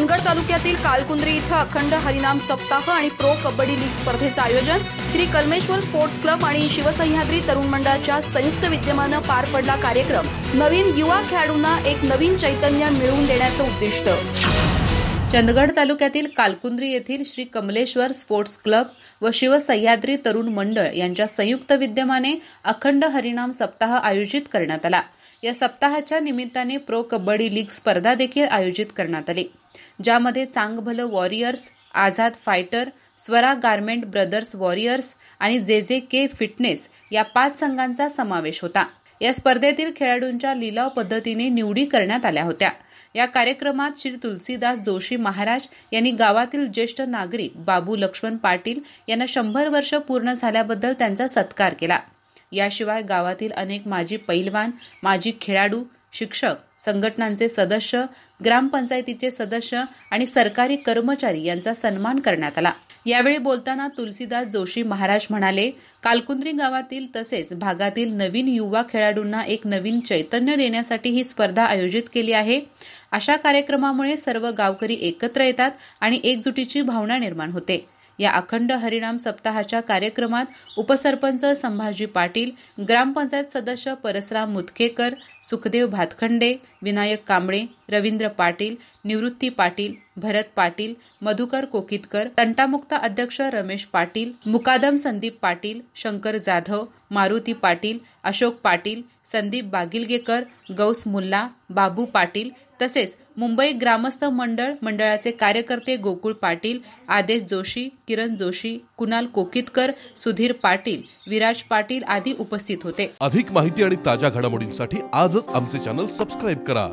चंदगड तालुक्यातील कालकुंद्री इथं अखंड हरिनाम सप्ताह आणि प्रो कबड्डी लीग स्पर्धेचं आयोजन श्री कलमेश्वर स्पोर्ट्स क्लब आणि शिवसह्याद्री तरुण मंडळाच्या संयुक्त विद्यमानं पार पडला। कार्यक्रम नवीन युवा खेळाडूंना एक नवीन चैतन्य मिळवून देण्याचं उद्दिष्ट। चंदगड तालुक्यातील कालकुंद्री येथील श्री कमलेश्वर स्पोर्ट्स क्लब व शिवसह्याद्री तरुण मंडळ यांच्या संयुक्त विद्यमाने अखंड हरिनाम सप्ताह आयोजित करण्यात आला। या सप्ताहाच्या निमित्ताने प्रो कबड्डी लीग स्पर्धा देखील आयोजित करण्यात आली, ज्यामध्ये Changbhala Warriors, Azad Fighter, Swara Garment Brothers Warriors आणि JJK फिटनेस या 5 संघांचा समावेश होता। या स्पर्धेतील खेळाडूंच्या लिलाव पद्धतीने निवडी करण्यात आल्या होत्या। या कार्यक्रमात श्री तुलसीदास जोशी महाराज यांनी गावातील ज्येष्ठ नागरिक बाबू लक्ष्मण पाटील यांना 100 वर्ष पूर्ण झाल्याबद्दल त्यांचा सत्कार केला। याशिवाय गावातील अनेक माजी पैलवान, माजी खेळाडू, शिक्षक, संघटनांचे सदस्य, ग्रामपंचायतीचे सदस्य आणि सरकारी कर्मचारी यांचा सन्मान करण्यात आला। यावेळी बोलताना तुलसीदास जोशी महाराज म्हणाले, कालकुंद्री गावातील तसेच भागातील नवीन युवा खेळाडूंना एक नवीन चैतन्य देण्यासाठी ही स्पर्धा आयोजित केली आहे। अशा कार्यक्रमामुळे सर्व गावकरी एकत्र येतात आणि एकजुटीची भावना निर्माण होते। या अखंड हरिनाम सप्ताहाच्या कार्यक्रमात उपसरपंच संभाजी पाटील, ग्रामपंचायत सदस्य परसराम मुतकेकर, सुखदेव भातखंडे, विनायक कांबळे, रवींद्र पाटील, निवृत्ती पाटील, भरत पाटील, मधुकर कोकितकर, तंटामुक्त अध्यक्ष रमेश पाटील, मुकादम संदीप पाटील, शंकर जाधव, मारुती पाटील, अशोक पाटील, संदीप बागिलगेकर, गौस मुल्ला, बाबू पाटील तसेच मुंबई ग्रामस्थ मंडळाचे कार्यकर्ते गोकुळ पाटील, आदेश जोशी, किरण जोशी, कुणाल कोकितकर, सुधीर पाटील, विराज पाटील आदी उपस्थित होते। अधिक माहिती आणि ताज्या घडामोडींसाठी आजच आमचे चॅनल सबस्क्राइब करा।